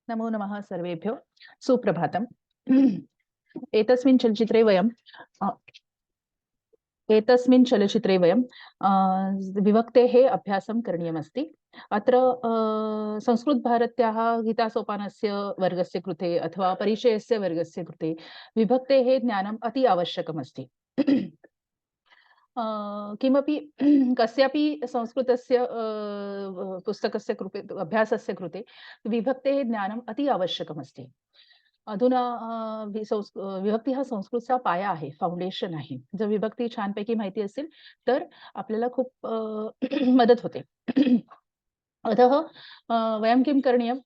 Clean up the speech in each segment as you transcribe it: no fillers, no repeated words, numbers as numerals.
नमो नमः सर्वेभ्यो सुप्रभातम्। एतस्मिन् चलचित्रे वयं अ, एतस्मिन् चलचित्रे वयं विभक्तेः अभ्यासं करणीयमस्ति। अत्र संस्कृतभारत्याः गीतासोपानस्य वर्गस्य कृते अथवा परिचयस्य वर्गस्य कृते विभक्तेः ज्ञानम् अति आवश्यकमस्ति। किमपि कस्यापि संस्कृतस्य पुस्तकस्य कृते अभ्यासस्य कृते विभक्तेः ज्ञानम् अति आवश्यकमस्ति। अधुना विभक्ती हा संस्कृतचा पाया आहे, फाउंडेशन आहे. जर विभक्ती छानपैकी माहिती असेल, तर आपल्याला खूप मदत होते. अतः वयं किं करणीयं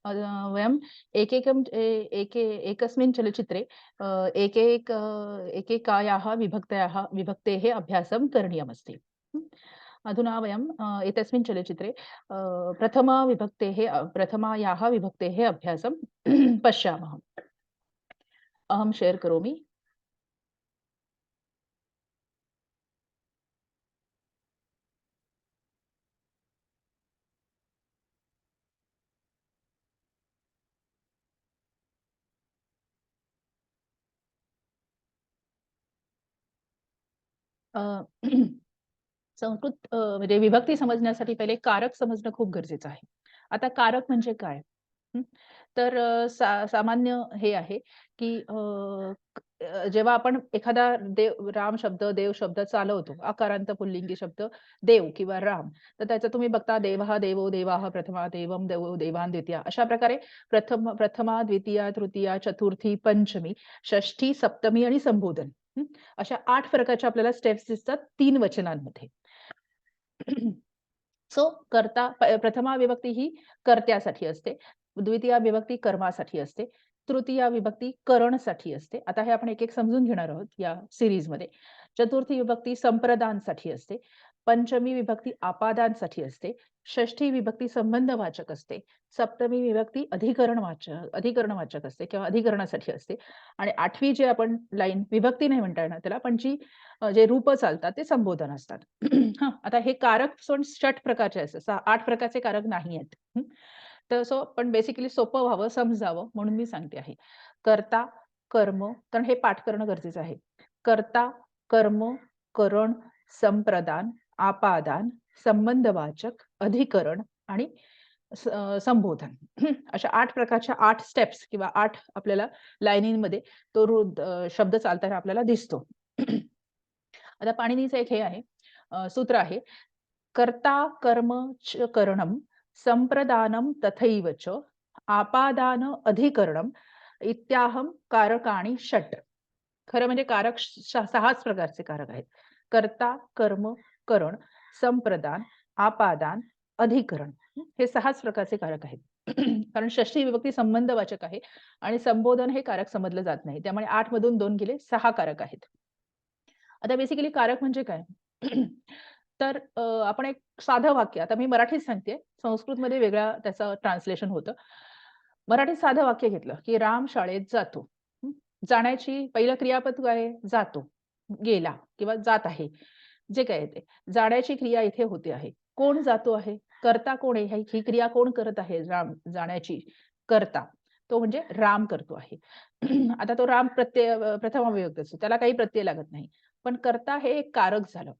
वयम् एकैकं एकस्मिन् चलचित्रे एकेकायाः विभक्तेः अभ्यासं करणीयमस्ति। अधुना वयं एतस्मिन् चलचित्रे प्रथमायाः विभक्तेः अभ्यासं पश्यामः। अहं शेर् करोमि। अ, म्हणजे विभक्ती समजण्यासाठी पहिले कारक समजणं खूप गरजेचं आहे. आता कारक म्हणजे काय? हं. तर सामान्य हे आहे, की जेव्हा आपण एखादा राम शब्द, देव शब्द चालवतो, आकारांत पुल्लिंगी शब्द देव किंवा राम, तर त्याचं तुम्ही बघता देवः, देवो, देवाः, प्रथमा, देवं, देवो, देवान्, द्वितीया अशा प्रकारे प्रथमा, द्वितीया, तृतीया, चतुर्थी, पंचमी, षष्ठी, सप्तमी आणि संबोधन. अशा 8 प्रकारच्या आपल्याला स्टेप्स दिसतात 3 वचनांमध्ये. सो प्रथमा विभक्ती ही कर्त्यासाठी असते. द्वितीया विभक्ती कर्मासाठी असते. तृतीया विभक्ती करणसाठी असते. आता हे आपण एक-एक समजून घेणार आहोत या सीरीजमध्ये. चतुर्थी विभक्ती संप्रदानसाठी असते. पंचमी विभक्ती आपादानसाठी असते. षष्ठी विभक्ती संबंधवाचक असते. सप्तमी विभक्ती अधिकरणवाचक असते किंवा अधिकरणासाठी असते. आणि 8वी जी आपण लाईन विभक्ती नाही म्हणता येणार त्याला, पण जे रूपं चालतात ते संबोधन असतात. हां, आता हे कारक पण 8 प्रकारचे असतात. 8 प्रकारचे कारक नाही आहेत. तर पण बेसिकली सोपं व्हावं, समजावं म्हणून मी सांगते आहे. कर्ता, कर्म कारण हे पाठ करणं गरजेचं आहे. कर्ता, कर्म, करण, संप्रदान, आपादान, संबंधवाचक, अधिकरण आणि संबोधन. अशा 8 प्रकारच्या 8 स्टेप्स किंवा 8 आपल्याला लाईनीमध्ये तो शब्द चालताना आपल्याला दिसतो. आता पाणिनीचं एक हे आहे सूत्र आहे. कर्ता कर्म च करणं, संप्रदानं तथैव च, आपादान अधिकरणं इत्याहं कारकाणि षट्. खरं म्हणजे कारक 6च प्रकारचे कारक आहेत. कर्ता, कर्म, करण, संप्रदान, आपादान, अधिकरण. हे 6च प्रकारचे कारक आहेत. कारण षष्ठी विभक्ती संबंधवाचक आहे आणि संबोधन हे कारक समजलं जात नाही. त्यामुळे 8 मधून 2 गेले 6 कारक आहेत. आता बेसिकली कारक म्हणजे काय? तर आपण एक साधं वाक्य आता मी मराठीत सांगतेय. संस्कृतमध्ये वेगळा त्याचं ट्रान्सलेशन होतं. मराठीत साधं वाक्य घेतलं, की राम शाळेत जातो. हं. जाण्याची पहिलं क्रियापद काय आहे? जातो, गेला किंवा जात आहे. जे काही आहे ते. जाण्याची क्रिया इथे होते आहे. कोण जातो आहे? कर्ता कोण आहे? ही क्रिया कोण करत आहे? जाण्याची कर्ता. तो म्हणजे राम करतो आहे. आता तो राम प्रथम अविभक्त असतो. त्याला काही प्रत्यय लागत नाही. पण कर्ता हे एक कारक झालं.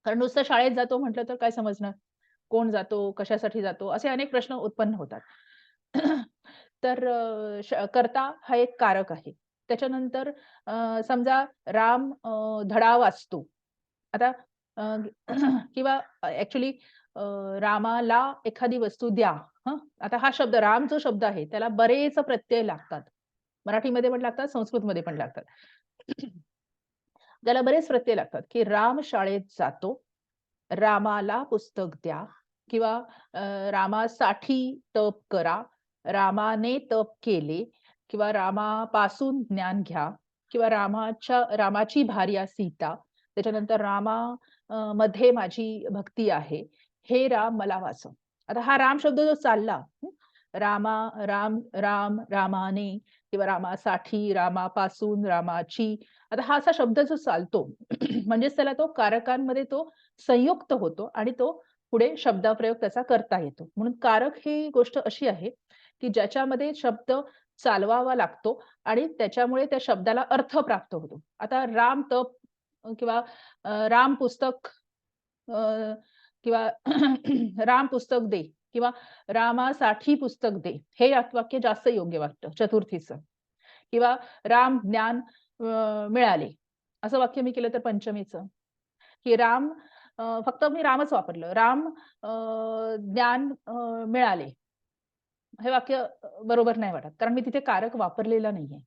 कारण नुसतं शाळेत जातो म्हटलं तर काय समजणार? कोण जातो? कशासाठी जातो? असे अनेक प्रश्न उत्पन्न होतात. तर कर्ता हा एक कारक आहे. त्याच्यानंतर समजा राम धडा वाचतो. आता अ, किंवा ॲक्चुअली रामाला एखादी वस्तू द्या. हं. आता हा शब्द राम जो शब्द आहे त्याला बरेच प्रत्यय लागतात. मराठीमध्ये पण लागतात, संस्कृतमध्ये पण लागतात. त्याला बरेच प्रत्यय लागतात, की राम शाळेत जातो. रामाला पुस्तक द्या किंवा रामासाठी तप करा. रामाने तप केले किंवा रामापासून ज्ञान घ्या किंवा रामाची भार्या सीता. त्याच्यानंतर मध्ये माझी भक्ती आहे. हे राम मला वाचव. आता हा राम शब्द जो चालला रामाने किंवा रामासाठी, रामापासून, रामाची. आता हा असा शब्द जो चालतो म्हणजेच त्याला तो कारकांमध्ये तो संयुक्त होतो आणि तो पुढे शब्दप्रयोग त्याचा करता येतो. म्हणून कारक ही गोष्ट अशी आहे, की ज्याच्यामध्ये शब्द चालवावा लागतो आणि त्याच्यामुळे त्या शब्दाला अर्थ प्राप्त होतो. आता राम तप किंवा राम पुस्तक अ, किंवा राम पुस्तक दे किंवा रामासाठी पुस्तक दे. हे वाक्य जास्त योग्य वाटतं चतुर्थीचं किंवा राम ज्ञान मिळाले. असं वाक्य मी केलं तर पंचमीचं, की राम फक्त मी रामच वापरलं. राम ज्ञान मिळाले. हे वाक्य बरोबर नाही वाटत. कारण मी तिथे कारक वापरलेला नाहीये.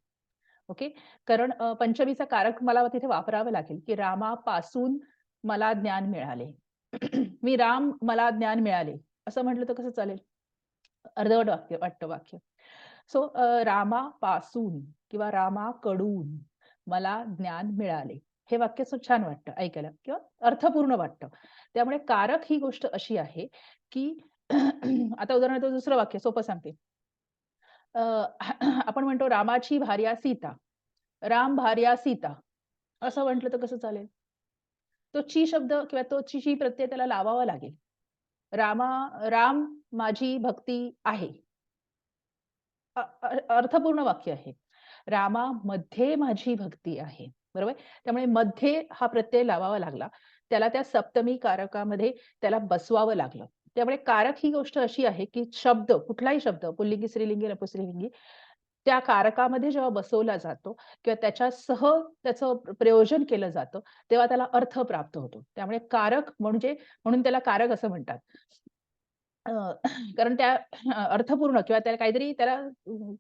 ओके. कारण पंचमीचा कारक मला तिथे वापरावं लागेल, की रामापासून मला ज्ञान मिळाले. मी राम मला ज्ञान मिळाले, असं म्हटलं तर कसं चालेल? अर्धवट वाक्य वाटतं वाक्य. सो रामापासून किंवा रामाकडून मला ज्ञान मिळाले. हे वाक्य छान वाटतं ऐकायला किंवा अर्थपूर्ण वाटतं. त्यामुळे कारक ही गोष्ट अशी आहे, की आता उदाहरणार्थ दुसरं वाक्य सोपं सांगते. अ, आपण म्हणतो रामाची भार्या सीता. राम भार्या सीता असं म्हटलं तर कसं चालेल? तो ची शब्द किंवा तो ची प्रत्यय त्याला लावावा लागेल. रामा राम माझी भक्ती आहे. अ, अ, अर्थपूर्ण वाक्य आहे. रामामध्ये माझी भक्ती आहे. बरोबर? त्यामुळे मध्ये हा प्रत्यय लावावा लागला. त्याला त्या सप्तमी कारकामध्ये त्याला बसवावं लागलं. त्यामुळे कारक ही गोष्ट अशी आहे, की शब्द कुठलाही शब्द पुल्लिंगी, स्त्रीलिंगी, नपुंसकलिंगी त्या कारकामध्ये जेव्हा बसवला जातो किंवा त्याच्यासह त्याचं प्रयोजन केलं जातं, तेव्हा त्याला अर्थ प्राप्त होतो. त्यामुळे कारक म्हणजे म्हणून त्याला कारक असं म्हणतात. अ, कारण त्या अर्थपूर्ण किंवा त्याला काहीतरी त्याला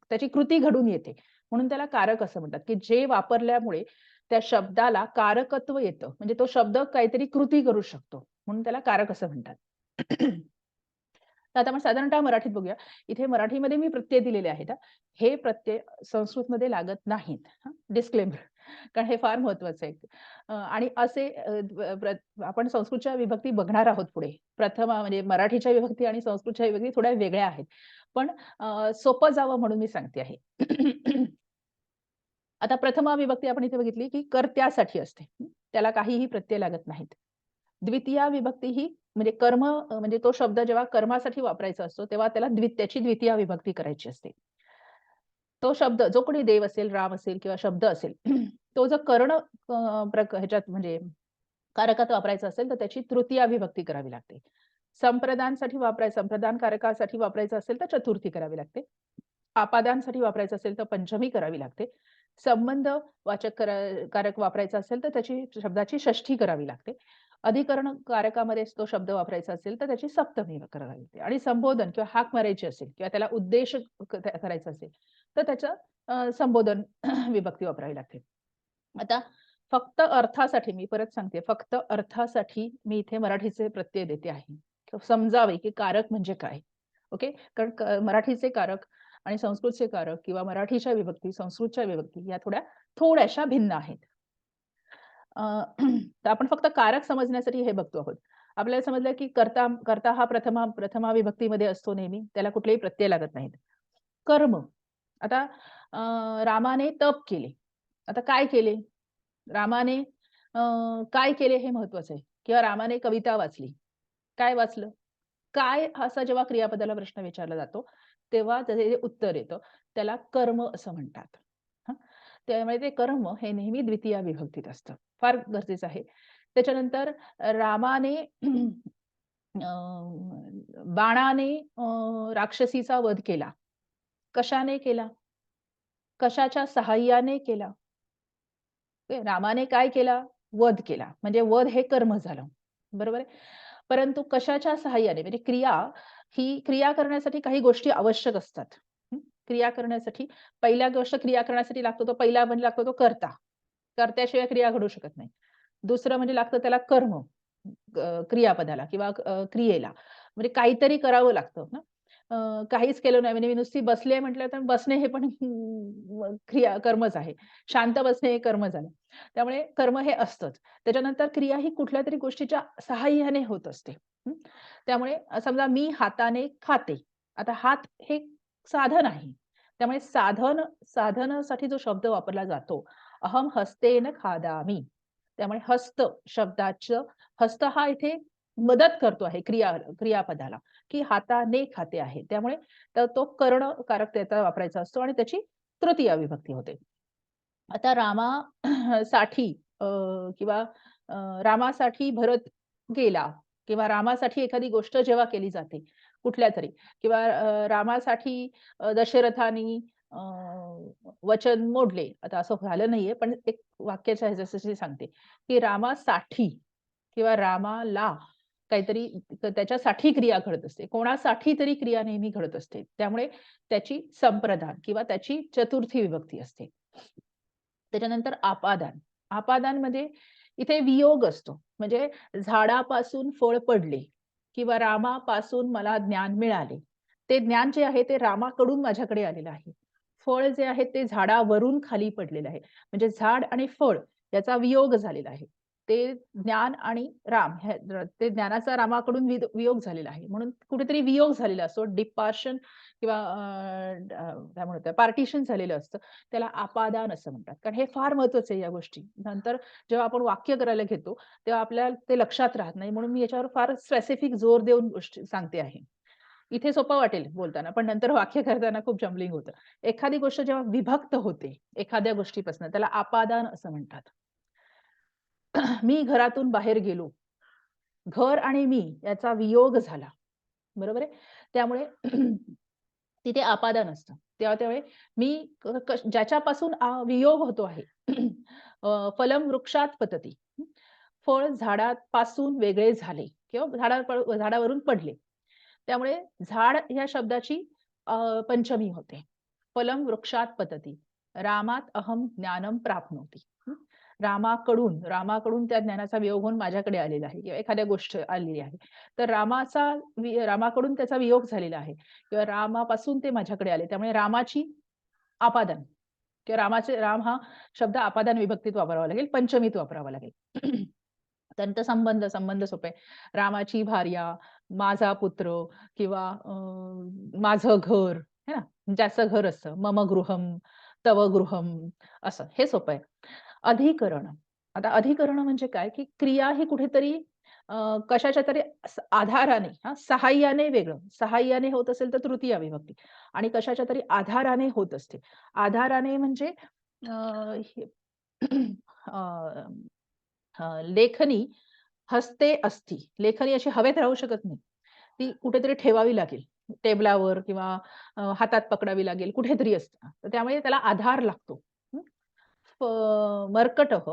त्याची कृती घडून येते. म्हणून त्याला कारक असं म्हणतात, की जे वापरल्यामुळे त्या शब्दाला कारकत्व येतं. म्हणजे तो शब्द काहीतरी कृती करू शकतो. म्हणून त्याला कारक असं म्हणतात. तर आता आपण साधारणतः मराठीत बघूया. इथे मराठीमध्ये मी प्रत्यय दिलेले आहेत हां. हे प्रत्यय संस्कृतमध्ये लागत नाहीत हां. डिस्क्लेमर कारण हे फार महत्वाचं आहे. आणि असे आपण संस्कृतच्या विभक्ती बघणार आहोत पुढे. प्रथम म्हणजे मराठीच्या विभक्ती आणि संस्कृतच्या विभक्ती थोड्या वेगळ्या आहेत. पण सोपं जावं म्हणून मी सांगते आहे. आता प्रथमा विभक्ती आपण इथे बघितली, की कर्त्यासाठी असते. त्याला काहीही प्रत्यय लागत नाहीत. द्वितीया विभक्ती ही म्हणजे कर्म म्हणजे तो शब्द जेव्हा कर्मासाठी वापरायचा असतो, तेव्हा त्याला त्याची द्वितीया विभक्ती करायची असते. तो शब्द जो कोणी देव असेल, राम असेल किंवा शब्द असेल, तो जर कर्ण ह्याच्यात म्हणजे कारकात वापरायचा असेल, तर त्याची तृतीया विभक्ती करावी लागते. संप्रदान कारकासाठी वापरायचं असेल, तर चतुर्थी करावी लागते. आपादानसाठी वापरायचं असेल, तर पंचमी करावी लागते. संबंध वाचक कारक वापरायचा असेल, तर त्याची शब्दाची षष्ठी करावी लागते. अधिकरण कारकामध्ये तो शब्द वापरायचा असेल, तर त्याची सप्तमी करावी लागते. आणि संबोधन किंवा हाक मारायची असेल किंवा त्याला उद्देश करायचा असेल, तर त्याचं संबोधन विभक्ती वापरावी लागते. आता फक्त अर्थासाठी मी परत सांगते, फक्त अर्थासाठी मी इथे मराठीचे प्रत्यय देते आहे. समजावे की कारक म्हणजे काय? ओके. कारण मराठीचे कारक आणि संस्कृतचे कारक किंवा मराठीच्या विभक्ती, संस्कृतच्या विभक्ती या थोड्याशा भिन्न आहेत. अ, तर आपण फक्त कारक समजण्यासाठी हे बघतो आहोत. आपल्याला समजलं की कर्ता कर्ता हा प्रथमा विभक्तीमध्ये असतो नेहमी. त्याला कुठलेही प्रत्यय लागत नाहीत. कर्म. आता रामाने तप केले. आता काय केले? रामाने काय केले हे महत्वाचं आहे किंवा रामाने कविता वाचली. काय वाचलं? काय असा जेव्हा क्रियापदाला प्रश्न विचारला जातो, तेव्हा त्याचे जे उत्तर येतं, त्याला कर्म असं म्हणतात. हं. त्यामुळे ते कर्म हे नेहमी द्वितीया विभक्तीत असतं. फार गरजेचं आहे. त्याच्यानंतर रामाने अ, बाणाने राक्षसीचा वध केला. कशाने केला? कशाच्या सहाय्याने केला? रामाने काय केला? वध केला. म्हणजे वध हे कर्म झालं. बरोबर आहे? परंतु कशाच्या सहाय्याने म्हणजे ही क्रिया करण्यासाठी काही गोष्टी आवश्यक असतात. हं. क्रिया करण्यासाठी पहिल्या गोष्ट क्रिया करण्यासाठी लागतो तो पहिला म्हणजे लागतो तो कर्ता. कर्त्याशिवाय क्रिया घडू शकत नाही. दुसरं म्हणजे लागतं त्याला कर्म. क्रियापदाला किंवा क्रियेला. म्हणजे काहीतरी करावं लागतं ना. काहीच केलं नाही म्हणजे मी नुसती बसली आहे म्हटलं तर बसणे हे पण कर्मच आहे. शांत बसणे हे कर्म झालं. त्यामुळे कर्म हे असतंच. त्याच्यानंतर क्रिया ही कुठल्यातरी गोष्टीच्या सहाय्याने होत असते. हं. त्यामुळे समजा मी हाताने खाते. आता हात हे साधन आहे. त्यामुळे साधनासाठी जो शब्द वापरला जातो, अहं हस्तेन खादामि. त्यामुळे हस्त शब्दाचं हस्त हा इथे मदत करतो आहे क्रियापदाला, की हाताने खाते आहे. त्यामुळे तो कर्ण कारक त्याचा वापरायचा असतो आणि त्याची तृतीया विभक्ती होते. आता साठी अ, किंवा रामासाठी भरत गेला किंवा रामासाठी एखादी गोष्ट जेव्हा केली जाते कुठल्यातरी किंवा रामासाठी दशरथानी अ, वचन मोडले. आता असं झालं नाहीये, पण एक वाक्याच्या ह्याच्यासाठी सांगते, की रामासाठी किंवा रामाला काहीतरी त्याच्यासाठी क्रिया घडत असते. कोणासाठी तरी क्रिया नेहमी घडत असते. त्यामुळे त्याची संप्रदान किंवा त्याची चतुर्थी विभक्ती असते. त्याच्यानंतर आपादान. आपादानमध्ये इथे वियोग असतो. म्हणजे झाडापासून फळ पडले किंवा रामापासून मला ज्ञान मिळाले. ते ज्ञान जे आहे ते रामाकडून माझ्याकडे आलेलं आहे. फळ जे आहे ते झाडावरून खाली पडलेलं आहे. म्हणजे झाड आणि फळ याचा वियोग झालेला आहे. ते ज्ञान आणि राम ते ज्ञानाचा रामाकडून वियोग झालेला आहे. म्हणून कुठेतरी वियोग झालेला असतो. डिपार्शन किंवा काय म्हणतात पार्टिशन झालेलं असतं. त्याला आपादान असं म्हणतात. कारण हे फार महत्वाचं आहे या गोष्टी. नंतर जेव्हा आपण वाक्य करायला घेतो, तेव्हा आपल्याला ते लक्षात राहत नाही. म्हणून मी याच्यावर फार स्पेसिफिक जोर देऊन गोष्टी सांगते आहे. इथे सोपं वाटेल बोलताना, पण नंतर वाक्य करताना खूप जम्बलिंग होतं. एखादी गोष्ट जेव्हा विभक्त होते एखाद्या गोष्टीपासून त्याला आपादान असं म्हणतात. मी घरातून बाहेर गेलो. घर आणि मी याचा वियोग झाला. बरोबर आहे? त्यामुळे तिथे आपादन असतं. तेव्हा त्यावेळी मी ज्याच्यापासून वियोग होतो आहे. फलम वृक्षात पतती. फळ झाडापासून वेगळे झाले किंवा झाडावरून पडले. त्यामुळे झाड ह्या शब्दाची पंचमी होते. फलम वृक्षात पतती. रामात अहम ज्ञानम प्राप्नोती. रामाकडून त्या ज्ञानाचा वियोग होऊन माझ्याकडे आलेला आहे किंवा एखाद्या गोष्ट आलेली आहे. तर रामाकडून त्याचा वियोग झालेला आहे किंवा रामापासून ते माझ्याकडे आले. त्यामुळे रामाची आपादन किंवा राम हा शब्द आपादन विभक्तीत वापरावा लागेल, पंचमीत वापरावा लागेल. त्यानंतर संबंध सोपे आहे. रामाची भार्या, माझा पुत्र किंवा माझं घर, है ना? ज्याचं घर असतं. मम गृहम, तव गृहम असं हे सोपं आहे. अधिकरण. आता अधिकरण म्हणजे काय, की क्रिया ही कुठेतरी कशाच्या तरी आधाराने सहाय्याने वेगळं. सहाय्याने होत असेल तर तृतीया विभक्ती आणि कशाच्या तरी आधाराने होत असते. आधाराने म्हणजे अ, हे अ, लेखनी हस्ते असती. लेखनी अशी हवेत राहू शकत नाही. ती कुठेतरी ठेवावी लागेल. टेबलावर किंवा हातात पकडावी लागेल, कुठेतरी असतं. तर त्यामुळे त्याला आधार लागतो. हं. फ मर्कटः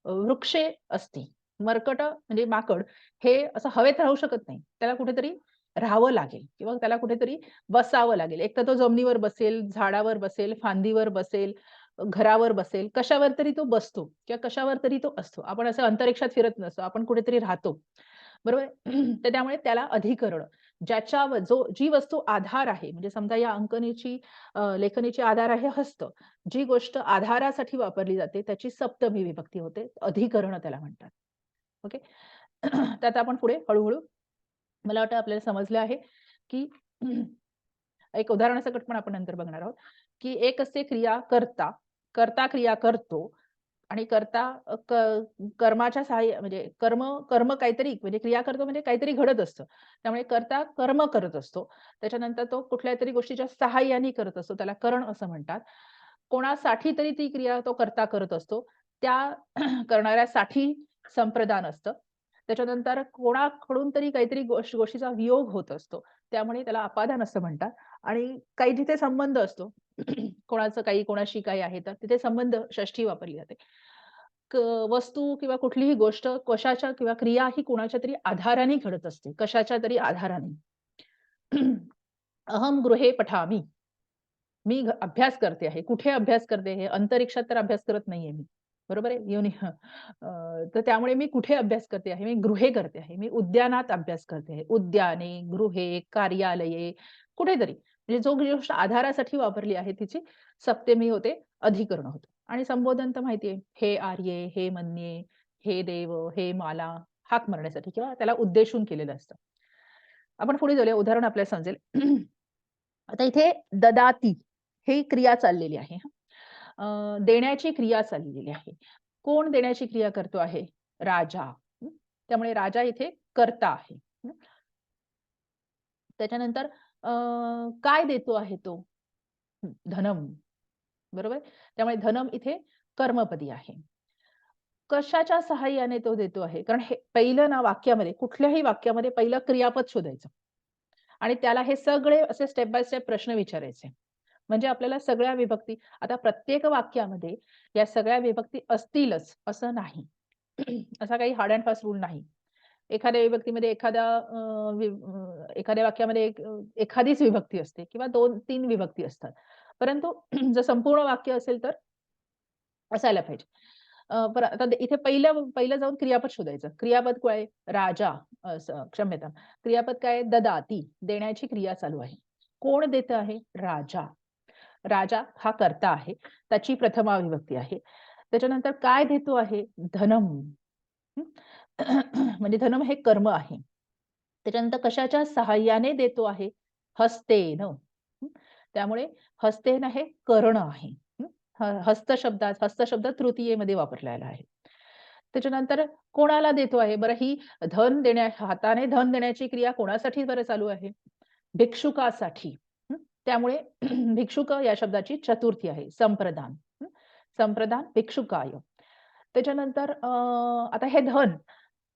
वृक्षे अस्ति. मर्कट म्हणजे माकड हे असं हवेत राहू शकत नाही. त्याला कुठेतरी राहावं लागेल किंवा त्याला कुठेतरी बसावं लागेल. एकतर तो जमिनीवर बसेल, झाडावर बसेल, फांदीवर बसेल, घरावर बसेल, कशावर तरी तो बसतो किंवा कशावर तरी तो असतो. आपण असं अंतरिक्षात फिरत नसतो. आपण कुठेतरी राहतो. बरोबर? तर त्यामुळे त्याला अधिकरण ज्याच्यावर जी वस्तू आधार आहे म्हणजे समजा या लेखनीची आधार आहे हस्त. जी गोष्ट आधारासाठी वापरली जाते त्याची सप्तमी विभक्ती होते. अधिकरण त्याला म्हणतात. ओके. त्यात आपण पुढे हळू मला वाटतं आपल्याला समजलं आहे, की एक उदाहरणासकट पण आपण नंतर बघणार आहोत, की एक असते क्रिया कर्ता. कर्ता क्रिया करतो आणि कर्ता कर्माच्या सहाय्य म्हणजे कर्म काहीतरी म्हणजे क्रिया करतो म्हणजे काहीतरी घडत असतं. त्यामुळे कर्ता कर्म करत असतो. त्याच्यानंतर तो कुठल्यातरी गोष्टीच्या सहाय्याने करत असतो. त्याला करण असं म्हणतात. कोणासाठी तरी ती क्रिया तो कर्ता करत असतो. त्या करणाऱ्यासाठी संप्रदान असतं. त्याच्यानंतर कोणाकडून तरी काहीतरी गोष्टीचा वियोग होत असतो. त्यामुळे त्याला अपादान असं म्हणतात आणि काही जिथे संबंध असतो, कोणाचं काही कोणाशी काही आहे तर तिथे संबंध षष्ठी वापरली जाते. क वस्तू किंवा कुठलीही गोष्ट कशाच्या किंवा क्रिया ही कोणाच्या तरी आधाराने घडत असते. कशाच्या तरी आधाराने. अहम गृहे पठामी. मी अभ्यास करते आहे. कुठे अभ्यास करते हे? अंतरिक्षात तर अभ्यास करत नाहीये मी. बरोबर आहे? तर त्यामुळे मी कुठे अभ्यास करते आहे? मी गृहे करते आहे. मी उद्यानात अभ्यास करते आहे. उद्याने, गृहे, कार्यालये कुठेतरी. म्हणजे जो गोष्ट आधारासाठी वापरली आहे तिची सप्तमी होते, अधिकरण होतं. आणि संबोधन तर माहिती आहे. हे आर्ये, हे मन्ये, हे देव, हे माला हाक मारण्यासाठी किंवा त्याला उद्देशून केलेलं असतं. आपण पुढे जाऊया. उदाहरण आपल्याला समजेल. आता इथे ददाती ही क्रिया चाललेली आहे. देण्याची क्रिया चाललेली आहे. कोण देण्याची क्रिया करतो आहे? राजा. हं. त्यामुळे राजा इथे कर्ता आहे. हं. त्याच्यानंतर काय देतो आहे तो? धनम. बरोबर? त्यामुळे धनम इथे कर्मपदी आहे. कशाच्या सहाय्याने तो देतो आहे? कारण हे पहिलं ना वाक्यामध्ये कुठल्याही वाक्यामध्ये पहिलं क्रियापद शोधायचं आणि त्याला हे सगळे असे स्टेप बाय स्टेप प्रश्न विचारायचे. म्हणजे आपल्याला सगळ्या विभक्ती आता प्रत्येक वाक्यामध्ये या सगळ्या विभक्ती असतीलच असं नाही. असा काही हार्ड अँड फास्ट रूल नाही. एखाद्या विभक्तीमध्ये एखाद्या वाक्यामध्ये एखादीच विभक्ती असते किंवा 2-3 विभक्ती असतात. परंतु जर संपूर्ण वाक्य असेल तर असायला पाहिजे. बरं आता इथे पहिलं पहिलं जाऊन क्रियापद शोधायचं. क्रियापद काय आहे? राजा क्षम्यतां. क्रियापद काय आहे? ददाती. देण्याची क्रिया चालू आहे. कोण देत आहे? राजा. राजा हा कर्ता आहे. त्याची प्रथमा विभक्ती आहे. त्याच्यानंतर काय देतो आहे? धनम. हं. म्हणजे धनम हे कर्म आहे. त्याच्यानंतर कशाच्या सहाय्याने देतो आहे? हस्तेन. हं. त्यामुळे हस्तेन हे कर्ण आहे. हं. हस्त शब्द तृतीयेमध्ये वापरलेला आहे. त्याच्यानंतर कोणाला देतो आहे? बरं ही हाताने धन देण्याची क्रिया कोणासाठी बरं चालू आहे? भिक्षुकासाठी. हं. त्यामुळे भिक्षुक या शब्दाची चतुर्थी आहे. संप्रदान. हं. संप्रदान भिक्षुकाय. त्याच्यानंतर आता हे धन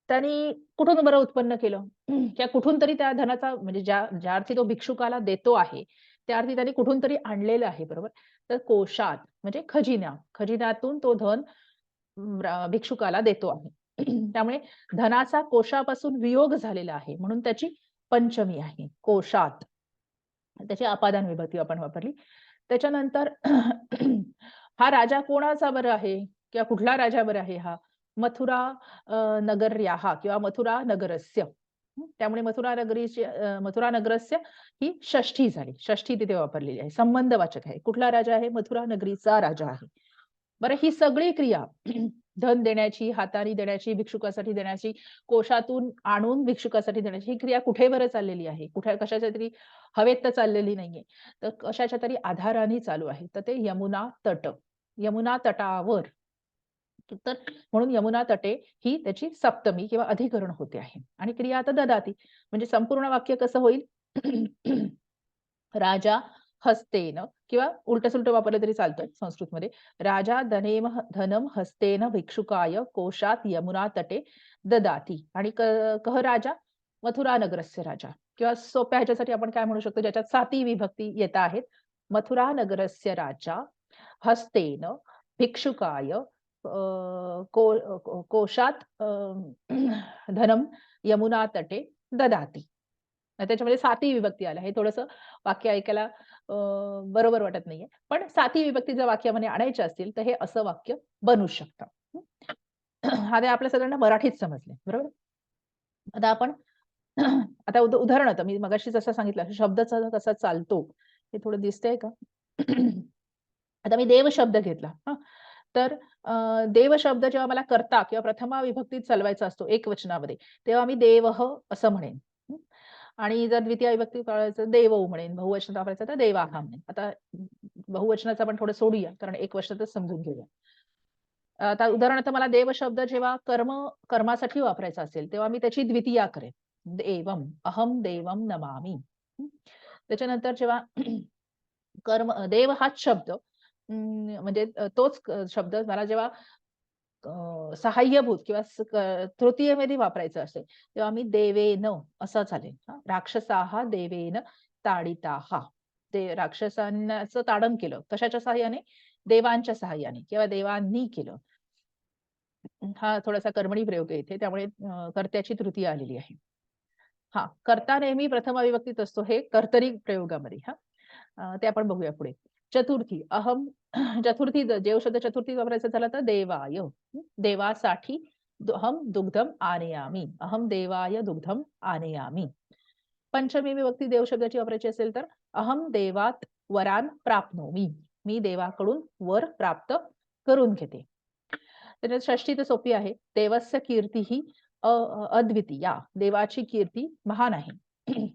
त्यांनी कुठून बरं उत्पन्न केलं? किंवा कुठून तरी त्या धनाचा म्हणजे ज्या अर्थी तो भिक्षुकाला देतो आहे, त्या अर्थी त्यांनी कुठून तरी आणलेलं आहे, बरोबर? तर कोशात म्हणजे खजिन्यातून तो धन भिक्षुकाला देतो आहे. त्यामुळे धनाचा कोशापासून वियोग झालेला आहे, म्हणून त्याची पंचमी आहे. कोशात. त्याची अपादान विभक्ती आपण वापरली. त्याच्यानंतर हा राजा कोणाचा बरं आहे? किंवा कुठला राजा बरं आहे हा? मथुरा नगर्याः किंवा मथुरा नगरस्य. त्यामुळे मथुरा नगरस्य ही षष्ठी झाली. षष्ठी तिथे वापरलेली आहे. संबंधवाचक आहे. कुठला राजा आहे? मथुरा नगरीचा राजा आहे. बरं ही सगळी क्रिया धन देण्याची, हाताने देण्याची, भिक्षुकासाठी देण्याची, कोशातून आणून भिक्षुकासाठी देण्याची ही क्रिया कुठे बरं चाललेली आहे? कुठे कशाच्या तरी हवेत तर चाललेली नाहीये. तर कशाच्या तरी आधाराने चालू आहे. तर ते यमुना तट. यमुना तटावर. तर म्हणून यमुना तटे ही त्याची सप्तमी किंवा अधिकरण होते आहे. आणि क्रिया आता ददाती. म्हणजे संपूर्ण वाक्य कसं होईल? राजा हस्तेन किंवा उलटं-सुलटं वापरलं तरी चालतं संस्कृतमध्ये. राजा धनम हस्तेन भिक्षुकाय कोशात यमुना तटे ददाती आणि कह राजा? मथुरा नगरस्य राजा किंवा सोप्या ह्याच्यासाठी आपण काय म्हणू शकतो ज्याच्यात साती विभक्ती येत आहेत. मथुरा नगरस्य राजा हस्तेन भिक्षुकाय कोशात धनम यमुना तटे ददाती. त्याच्यामध्ये साती विभक्ती आल्या. हे थोडंसं वाक्य ऐकायला बरोबर वाटत नाहीये. पण साती विभक्ती जर वाक्यामध्ये आणायच्या असतील, तर हे असं वाक्य बनू शकतं. आता आपल्या सगळ्यांना मराठीत समजले, बरोबर? आता आपण आता उदाहरणार्थ मी मगाशी जसं सांगितलं शब्दाचा कसा चालतो, हे थोडं दिसतंय का? आता मी देव शब्द घेतला. हां. तर देव शब्द जेव्हा मला कर्ता किंवा प्रथमा विभक्तीत चालवायचा असतो एकवचनामध्ये, तेव्हा मी देवः असं म्हणेन. हं. आणि जर द्वितीय विभक्ती वापरायचं देवौ म्हणेन, बहुवचनात वापरायचं तर देवाः म्हणेन. आता बहुवचनाचं आपण थोडं सोडूया, कारण एकवचनातच समजून घेऊया. आता उदाहरणार्थ मला देव शब्द जेव्हा कर्मासाठी वापरायचा असेल, तेव्हा मी त्याची द्वितीया करेन. देवम्, अहं देवं नमामि. हं. त्याच्यानंतर जेव्हा देव हाच शब्द म्हणजे तोच शब्द मला जेव्हा सहाय्यभूत किंवा तृतीयेमध्ये वापरायचं असेल, तेव्हा मी देवेन असं चालेल. हां. राक्षसाः देवेन ताडिताः. ते राक्षसांचं ताडन केलं. कशाच्या सहाय्याने? देवांच्या सहाय्याने किंवा देवांनी केलं. हा थोडासा कर्मणी प्रयोग आहे इथे. त्यामुळे कर्त्याची तृतीय आलेली आहे. हां, कर्ता नेहमी प्रथमा विभक्तीत असतो हे कर्तरी प्रयोगामध्ये हां. ते आपण बघूया पुढे. चतुर्थी अहं चतुर्थी देव शब्द चतुर्थी वापरायचा झाला तर देवाय. देवासाठी अहं दुग्धम आनयामी. अहं देवाय दुग्धम आनयामी. पंचमी विभक्ती देव शब्दाची वापरायची असेल तर अहं देवात वरान प्राप्नोमी. मी देवाकडून वर प्राप्त करून घेते. त्याच्यात षष्ठी तर सोपी आहे. देवस्य कीर्तीही अद्वितीया. देवाची कीर्ती महान आहे.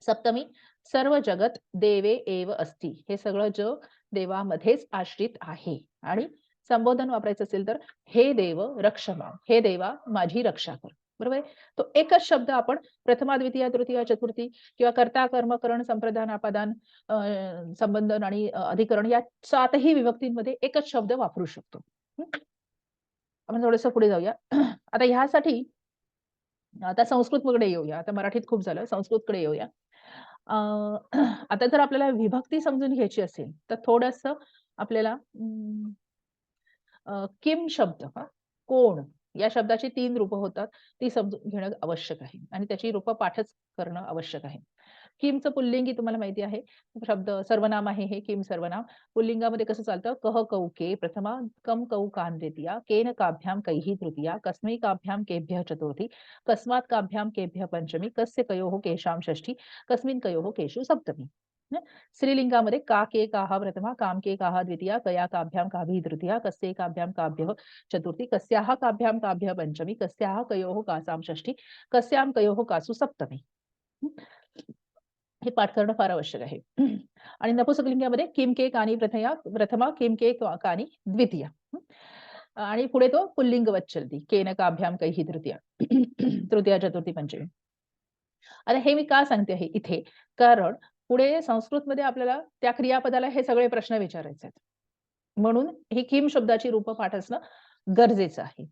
सप्तमी सर्व जगत देवे एव अस्ति. हे सगळं जग देवामध्येच आश्रित आहे. आणि संबोधन वापरायचं असेल तर हे देव रक्ष मां. हे देवा माझी रक्षा कर. बरोबर आहे. तो एकच शब्द आपण प्रथमा, द्वितीया, तृतीया, चतुर्थी किंवा कर्ता, कर्म, करण, संप्रदान, अपादान, संबंधन आणि अधिकरण या 7ही विभक्तींमध्ये एकच शब्द वापरू शकतो. हं. आपण थोडंसं पुढे जाऊया. आता ह्यासाठी आता संस्कृतकडे येऊया. आता मराठीत खूप झालं. संस्कृतकडे येऊया. अ, आता जर आपल्याला विभक्ती समजून घ्यायची असेल, तर थोडंसं आपल्याला किम शब्द कोण या शब्दाची 3 रूपं होतात. ती समजून घेणं आवश्यक आहे आणि त्याची रूपं पाठच करणं आवश्यक आहे. किमचं पुल्लिंगी तुम्हाला माहिती आहे. शब्द सर्वनाम आहे हे किम सर्वनाम. पुल्लिंगामध्ये कसं चालतं? कः, कौ, के प्रथमा, कम, कौ, कान द्वितीया, केन काभ्यां कैः तृतीया, कस्मै काभ्यां केभ्यः चतुर्थी, कस्मात् काभ्यां केभ्यः पंचमी, कस्य कयोः केषां षष्ठी, कस्मिन् कयोः केषु सप्तमी. हं. स्त्रीलिंगामध्ये का, के, काः प्रथमा, काम, के, काः द्वितीया, कया काभ्यां काभिः तृतीया, कस्यै काभ्यां काभ्यः चतुर्थी, कस्याः काभ्यां काभ्यः पंचमी, कस्याः कयोः कासां षष्ठी, कस्यां कयोः कासु सप्तमी. हं. हे पाठ करणं फार आवश्यक आहे. आणि नपुंसकलिंगामध्ये किम, के, कानी प्रथमा, किम, के, कानी द्वितीया. हं. आणि पुढे तो पुल्लिंगवत चलती. केन काभ्यां कैः तृतीया. तृतीया, चतुर्थी, पंचमी. आता हे मी का सांगते आहे इथे? कारण पुढे संस्कृतमध्ये आपल्याला त्या क्रियापदाला हे सगळे प्रश्न विचारायचे आहेत. म्हणून ही किम शब्दाची रूपं पाठ असणं गरजेचं आहे.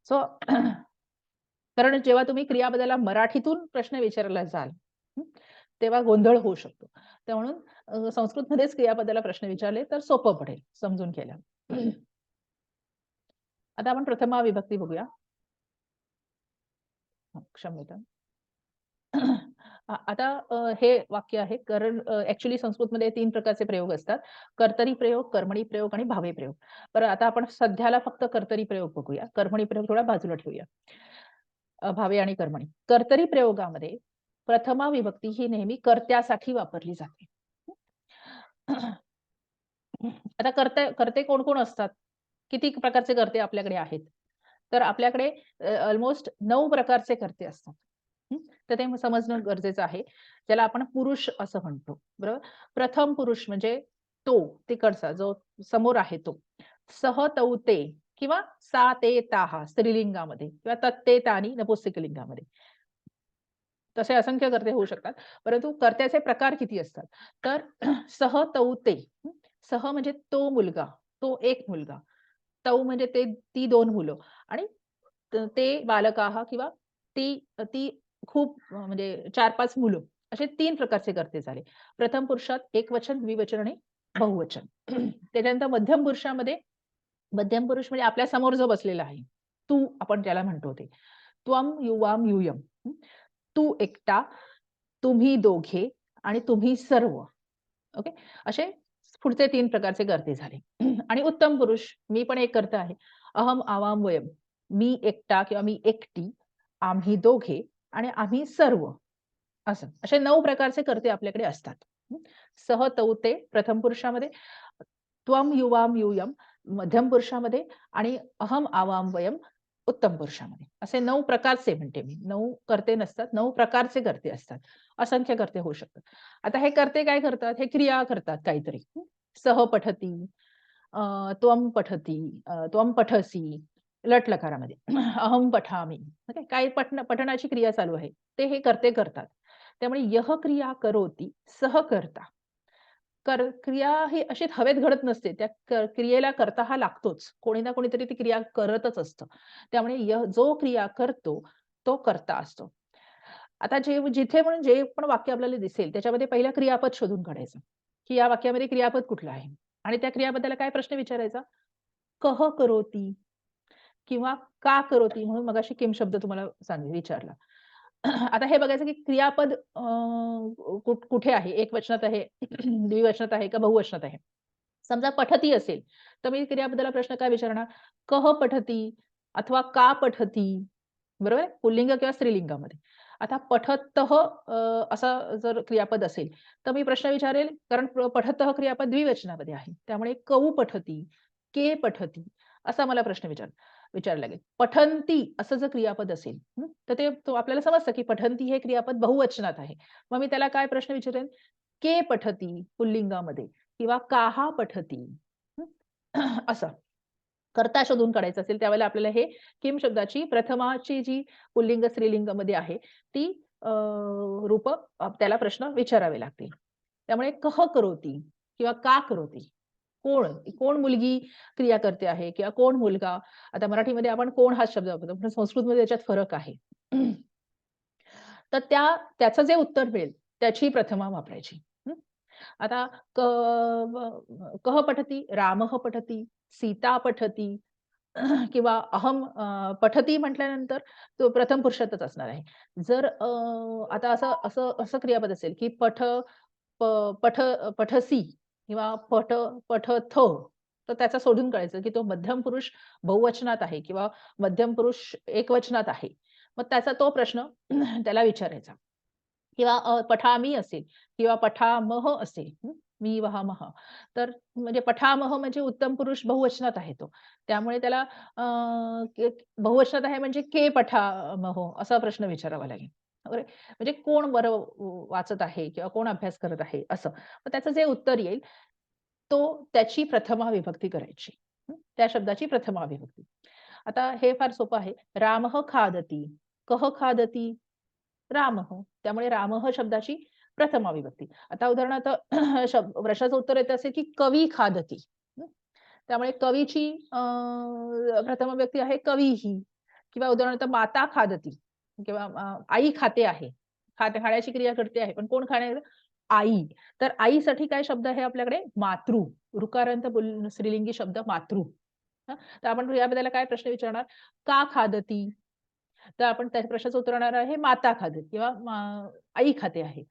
सो कारण जेव्हा तुम्ही क्रियापदाला मराठीतून प्रश्न विचारला जाल, हं, तेव्हा गोंधळ होऊ शकतो. त्या म्हणून संस्कृतमध्येच क्रियापदाला प्रश्न विचारले तर सोपं पडेल समजून घ्यायला. आता आपण प्रथमा विभक्ती बघूया. क्षम्यता. आता हे वाक्य आहे कारण ॲक्चुअली संस्कृतमध्ये 3 प्रकारचे प्रयोग असतात. कर्तरी प्रयोग, कर्मणी प्रयोग आणि भावे प्रयोग. तर आता आपण सध्याला फक्त कर्तरी प्रयोग बघूया. कर्मणी प्रयोग थोडा बाजूला ठेवूया. भावे आणि कर्मणी. कर्तरी प्रयोगामध्ये प्रथमा विभक्ती ही नेहमी कर्त्यासाठी वापरली जाते. आता कर्ते कोण-कोण असतात? किती प्रकारचे कर्ते आपल्याकडे आहेत? तर आपल्याकडे अल्मोस्ट 9 प्रकारचे कर्ते असतात. हं, तर ते समजणं गरजेचं आहे. ज्याला आपण पुरुष असं म्हणतो. बरोबर? प्रथम पुरुष म्हणजे तो, तिकडचा जो समोर आहे तो. सह, तौ, ते किंवा सा, ते, ताहा स्त्रीलिंगामध्ये किंवा तत्ते, तानी नपुंसकलिंगामध्ये. तसे असंख्य कर्ते होऊ शकतात. परंतु कर्त्याचे प्रकार किती असतात? तर सह, तौ, ते. हं. सह म्हणजे तो मुलगा, तो एक मुलगा. तौ म्हणजे ती 2 मुलं आणि ते बालकाः किंवा ती ती खूप म्हणजे 4-5 मुलं. असे 3 प्रकारचे कर्ते झाले. प्रथम पुरुषात एकवचन, द्विवचन आणि बहुवचन. त्याच्यानंतर मध्यम पुरुषामध्ये मध्यम पुरुष म्हणजे आपल्या समोर जो बसलेला आहे. तू आपण त्याला म्हणतो ते. त्वं, युवां, यूयं. तू एकटा, तुम्ही दोघे आणि तुम्ही सर्व. ओके. असे पुढचे 3 प्रकारचे कर्ते झाले. आणि उत्तम पुरुष मी पण एक कर्ता आहे. अहं, आवां, वयं. मी एकटा किंवा मी एकटी, आम्ही दोघे आणि आम्ही सर्व असं. असे 9 प्रकारचे कर्ते आपल्याकडे असतात. हं. सह, तौ, ते प्रथम पुरुषामध्ये, त्वं, युवां, यूयं मध्यम पुरुषामध्ये आणि अहं, आवां, वयं उत्तम पुरुषामध्ये. असे 9 प्रकारचे म्हणते मी. 9 कर्ते नसतात, 9 प्रकारचे कर्ते असतात. असंख्य कर्ते होऊ शकतात. आता हे कर्ते काय करतात? हे क्रिया करतात काहीतरी. सह पठती, त्वं पठती, त्वं पठसी, लट लकारामध्ये. अहं पठामि. ओके. काय पठणाची क्रिया चालू आहे. ते हे कर्ते करतात. त्यामुळे यः क्रिया करोती, सह कर्ता. क्रिया ही अशी हवेत घडत नसते. त्या क्रियेला कर्ता हा लागतोच. कोणी ना कोणीतरी ती क्रिया करतच असतं. त्यामुळे जो क्रिया करतो, तो कर्ता असतो. आता जिथे पण जे पण वाक्य आपल्याला दिसेल, त्याच्यामध्ये पहिला क्रियापद शोधून काढायचं, की या वाक्यामध्ये क्रियापद कुठलं आहे? आणि त्या क्रियापदाला काय प्रश्न विचारायचा? कः करोती किंवा का करोती? म्हणून मगाशी किम शब्द तुम्हाला विचारला. आता हे बघायचं की क्रियापद कुठे आहे? एकवचनात आहे, द्विवचनात आहे का बहुवचनात आहे? समजा पठती असेल, तर मी क्रियापदाला प्रश्न काय विचारणार? कः पठती अथवा का पठती? बरोबर आहे? पुल्लिंग किंवा स्त्रीलिंगामध्ये. आता पठतः असा जर क्रियापद असेल, तर मी प्रश्न विचारेल कारण पठतः क्रियापद द्विवचनामध्ये आहे. त्यामुळे कौ पठती, के पठती असा मला प्रश्न विचारायला लागेल. पठंती असं जर क्रियापद असेल, तर तो आपल्याला समजतं की पठंती हे क्रियापद बहुवचनात आहे. मग मी त्याला काय प्रश्न विचारेन? के पठती पुल्लिंगामध्ये किंवा काहा पठती. हं. असं. कर्ता शोधून काढायचा असेल, त्यावेळेला आपल्याला हे किम शब्दाची प्रथमाची जी पुल्लिंग स्त्रीलिंगमध्ये आहे, ती रूपं त्याला प्रश्न विचारावे लागतील. त्यामुळे कह करोती किंवा का करोती? कोण? कोण मुलगी क्रिया करते आहे किंवा कोण मुलगा? आता मराठीमध्ये आपण कोण हा शब्द वापरतो, पण संस्कृतमध्ये त्याच्यात फरक आहे. तर त्याचं जे उत्तर मिळेल, त्याची प्रथमा वापरायची. हं. आता क कः पठती, रामः पठती, सीता पठती किंवा अहम पठती म्हटल्यानंतर तो प्रथम पुरुषातच असणार आहे. जर आता असं असं असं क्रियापद असेल, की प पठ पठसी किंवा पठथ तर त्याचा शोधून काढायचं, की तो मध्यम पुरुष बहुवचनात आहे किंवा मध्यम पुरुष एकवचनात आहे. मग त्याचा तो प्रश्न त्याला विचारायचा. किंवा पठामी असेल किंवा पठामह असेल. मी वहामह. तर म्हणजे पठामह म्हणजे उत्तम पुरुष बहुवचनात आहे तो. त्यामुळे त्याला के बहुवचनात आहे म्हणजे के पठामहो असा प्रश्न विचारावा लागेल. वगैरे म्हणजे कोण बरं वाचत आहे किंवा कोण अभ्यास करत आहे असं. मग त्याचं जे उत्तर येईल, त्याची प्रथमा विभक्ती करायची. त्या शब्दाची प्रथमा विभक्ती. आता हे फार सोपं आहे. रामः खादती, कः खादती? रामः. त्यामुळे रामः शब्दाची प्रथमा विभक्ती. आता उदाहरणार्थ प्रश्नाचं उत्तर येत असेल, की कवी खादती. हं. त्यामुळे कवीची प्रथमा विभक्ती आहे कवीही किंवा उदाहरणार्थ माता खादती किंवा आई खाते आहे. खाण्याची क्रिया करते आहे. पण कोण खाणे? आई. तर आईसाठी काय शब्द आहे आपल्याकडे? मातृ. ऋकारांत स्त्रीलिंगी शब्द मातृ. हं. तर आपण याबद्दल काय प्रश्न विचारणार? का खादती? तर आपण त्या प्रश्नाचं उत्तर देणार आहे माता खाते किंवा आई खाते आहे.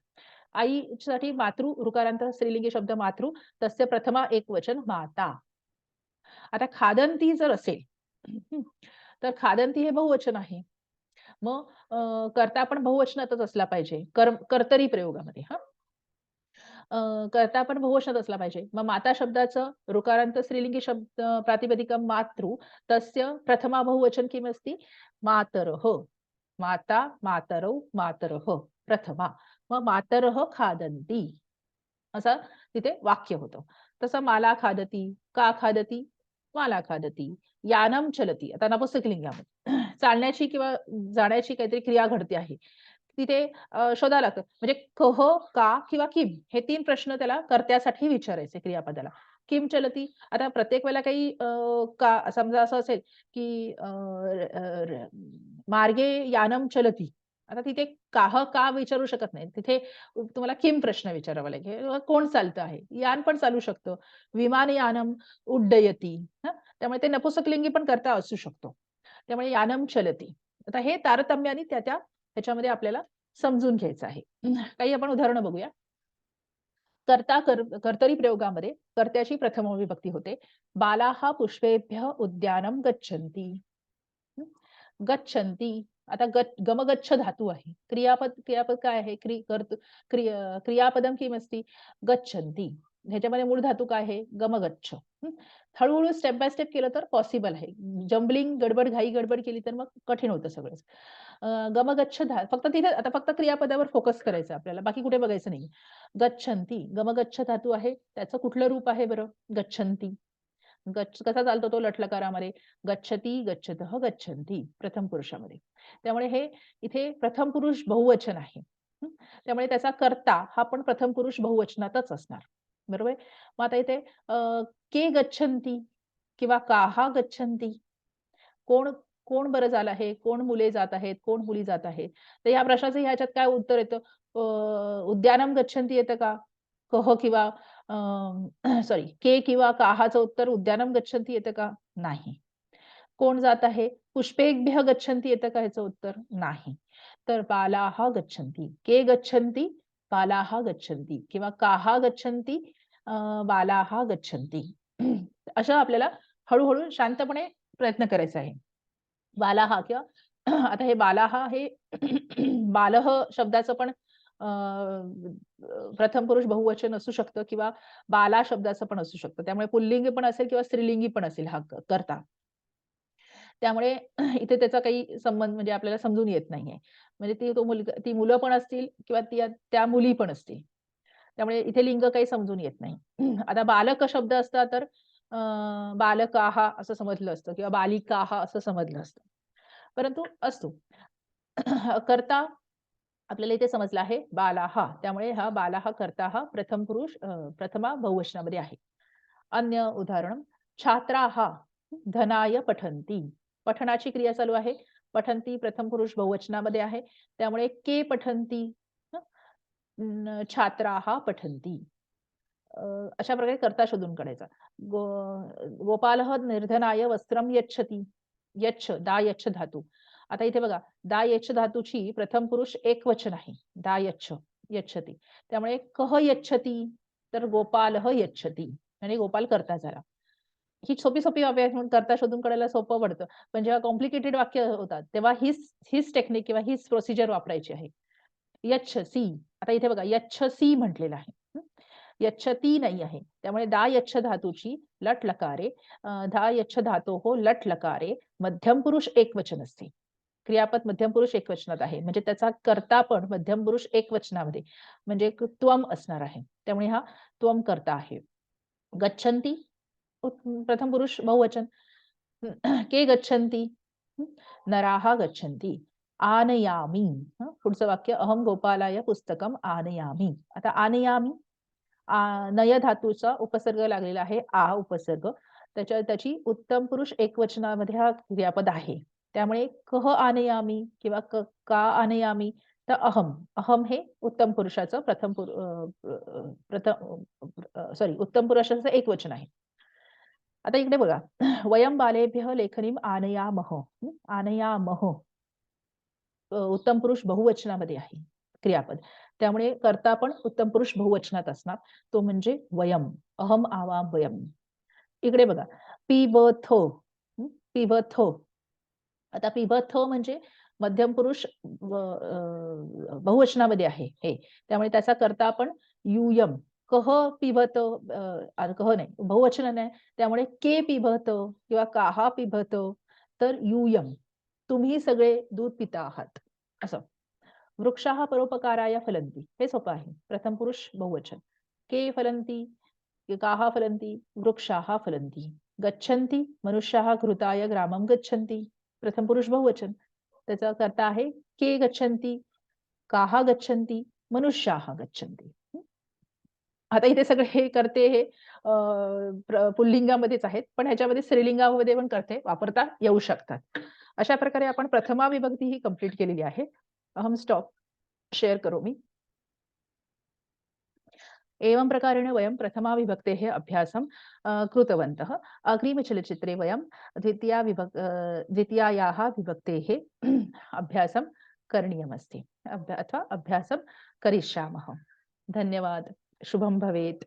आईसाठी मातृ ऋकारांत स्त्रीलिंगी शब्द मातृ, तस्य प्रथमा एकवचन माता. आता खादंती जर असेल, हं, तर खादंती हे बहुवचन आहे. मग कर्ता पण बहुवचनातच असला पाहिजे. कर्तरी प्रयोगामध्ये हां. कर्ता पण बहुवचनात असला पाहिजे. मग माता शब्दाचं ऋकारांत स्त्रीलिंगी शब्द प्रातिपदिकं मातृ, तस्य प्रथमा बहुवचन किमस्ति? मातरः. माता, मातरौ, मातरः प्रथमा. मग मातरः खादन्ति असं तिथे वाक्य होतं. तसं माला खादती, का खादती? माला खादती. यानं चलती. आता नपुंसकलिंगामध्ये चालण्याची किंवा जाण्याची काहीतरी क्रिया घडते आहे. तिथे शोधावं लागतं. म्हणजे कह, का किंवा किम हे 3 प्रश्न त्याला कर्त्यासाठी विचारायचे क्रियापदाला. किम चलती? आता प्रत्येक वेळेला काही का समजा असं असेल, की मार्गे यानं चलती. आता तिथे काह का विचारू शकत नाही. तिथे तुम्हाला किम प्रश्न विचारावा लागेल. कोण चालतं आहे? यान पण चालू शकतं. विमानयानम उड्डयति. हं. त्यामुळे ते नपुंसकलिंगी पण कर्ता असू शकतो. त्यामुळे यानं चलती. आता हे तारतम्याने त्या ह्याच्यामध्ये आपल्याला समजून घ्यायचं आहे. काही आपण उदाहरणं बघूया. कर्तरी प्रयोगामध्ये कर्त्याची प्रथम विभक्ती होते. बालाः पुष्पेभ्यः उद्यानं गच्छन्ति. हं. गच्छन्ति. आता गमगच्छ धातू आहे. क्रियापद काय आहे? क्रियापदं किमस्ति? गच्छन्ति. ह्याच्यामध्ये मूळ धातू काय आहे? गमगच्छ. हं. हळू स्टेप बाय स्टेप केलं तर पॉसिबल आहे. जंबलिंग गडबड, घाई गडबड केली तर मग कठीण होतं सगळंच. गमगच्छ फक्त तिथे आता फक्त क्रियापदावर फोकस करायचं आपल्याला. बाकी कुठे बघायचं नाही. गच्छन्ति. गमगच्छ धातू आहे. त्याचं कुठलं रूप आहे बरं? गच्छन्ति. कसा चालतो तो लट्लकारामध्ये? गच्छती, गच्छतः, गच्छन्ति प्रथम पुरुषामध्ये. त्यामुळे हे इथे प्रथम पुरुष बहुवचन आहे. हं. त्यामुळे त्याचा कर्ता हा पण प्रथम पुरुष बहुवचनातच असणार. बरोबर आहे? मग आता इथे के गच्छन्ति किंवा काहा गच्छन्ति? कोण कोण बरं झालं आहे? कोण मुले जात आहेत? कोण मुली जात आहेत? तर या प्रश्नाचं ह्याच्यात काय उत्तर येतं? उद्यानं गच्छन्ति येतं का? कह किंवा सॉरी के किंवा काहाचं उत्तर उद्यानं गच्छन्ति येतं का? नाही. कोण जात आहे? पुष्पेभ्यः गच्छन्ति येतं का ह्याचं उत्तर? नाही. तर बालाः गच्छन्ति. के गच्छन्ति? बालाः गच्छन्ति किंवा काः गच्छन्ति? बालाः गच्छन्ति. असं आपल्याला हळू शांतपणे प्रयत्न करायचा आहे. बालाहा किंवा आता हे बालाहा हे बालह शब्दाचं पण प्रथम पुरुष बहुवचन असू शकतं किंवा बाला शब्दाचं पण असू शकतं. त्यामुळे पुल्लिंगी पण असेल किंवा स्त्रीलिंगी पण असेल हा कर्ता. त्यामुळे इथे त्याचा काही संबंध म्हणजे आपल्याला समजून येत नाहीये. म्हणजे ती मुलं पण असतील किंवा त्या मुली पण असतील. त्यामुळे इथे लिंग काही समजून येत नाही. आता बालक शब्द असता तर बालकाः असं समजलं असतं किंवा बालिकाः असं समजलं असतं. परंतु असतो. कर्ता आपल्याला इथे समजला आहे बालाः. त्यामुळे हा बालाः कर्ता हा प्रथम पुरुष प्रथमा बहुवचनामध्ये आहे. अन्य उदाहरण छात्राः धनाय पठन्ति. पठनाची क्रिया चालू आहे. पठन्ति प्रथम पुरुष बहुवचनामध्ये आहे. त्यामुळे के पठन्ति, छात्राः पठन्ति. अशा प्रकारे कर्ता शोधून काढायचा. गो गोपालः निर्धनाय वस्त्रं यच्छति. यच्छ, दा यच्छ धातू. आता इथे बघा, दा यच्छ धातूची प्रथम पुरुष एकवचन आहे. दा यच्छ, यच्छति. त्यामुळे कः यच्छति? तर गोपालः यच्छति आणि गोपाल कर्ता झाला. ही सोपी-सोपी वाक्य म्हणून कर्ता शोधून काढायला सोपं पडतं. पण जेव्हा कॉम्प्लिकेटेड वाक्य होतात, तेव्हा हीच टेक्निक किंवा हीच प्रोसिजर वापरायची आहे. यच्छसी. आता इथे बघा, यच्छसी म्हटलेलं आहे. यच्छती नाही आहे. त्यामुळे दा यच्छ धातूची लट लकारे धा यच्छ धातोः लट लकारे मध्यम पुरुष एकवचन असते. क्रियापद मध्यम पुरुष एकवचनात आहे. म्हणजे त्याचा कर्ता पण मध्यम पुरुष एकवचनामध्ये म्हणजे त्वम असणार आहे. त्यामुळे हा त्वम कर्ता आहे. गच्छन्ति प्रथम पुरुष बहुवचन. के गच्छन्ति? नराः गच्छन्ति. आनयामि. पुढचं वाक्य अहं गोपालाय पुस्तकं आनयामि. आता आनयामि नय धातूचा उपसर्ग लागलेला आहे आ उपसर्ग. त्याची उत्तम पुरुष एकवचनामध्ये हा क्रियापद आहे. त्यामुळे कः आनयामि किंवा का आनयामि तर अहं. अहं हे उत्तम पुरुषाचं सॉरी उत्तम पुरुषाचं एकवचन आहे. आता इकडे बघा वयं बालेभ्यः लेखनीम् आनयामः. आनयामः उत्तम पुरुष बहुवचनामध्ये आहे क्रियापद. त्यामुळे कर्ता पण उत्तम पुरुष बहुवचनात असणार. तो म्हणजे वयं. अहं आवाम वयं. इकडे बघा पिबथ. पिबथ. आता पिबथ म्हणजे मध्यम पुरुष बहुवचनामध्ये आहे हे. त्यामुळे त्याचा कर्ता आपण यूयम. कह पिबत कह नाही बहुवचन नाही. त्यामुळे के पिबत किंवा काहा पिबत तर यूयम. तुम्ही सगळे दूध पिता आहात असं. वृक्षाः परोपकाराय फलन्ति. हे सोपं आहे. प्रथम पुरुष बहुवचन. के फलन्ति, काः फलन्ति, वृक्षाः फलन्ति. गच्छन्ति मनुष्याः घृताय ग्रामं गच्छन्ति. प्रथम पुरुष बहुवचन. त्याचा कर्ता आहे के गच्छन्ति, काः गच्छन्ति, मनुष्याः गच्छन्ति. आता इथे सगळे हे करते हे पुल्लिंगामध्येच आहेत. पण ह्याच्यामध्ये स्त्रीलिंगामध्ये पण करते वापरता येऊ शकतात. अशा प्रकारे आपण प्रथमा विभक्ती ही कंप्लीट केलेली आहे. अहं स्टॉप शेअर करोमि. एवं प्रकारेण वयं प्रथमा विभक्तेः अभ्यासं कृतवन्तः. अग्रिमचलचित्रे वयं द्वितीयायाः विभक्तेः अभ्यासं करणीयमस्ति अथवा अभ्यासं करिष्यामः. धन्यवाद. शुभं भवेत्.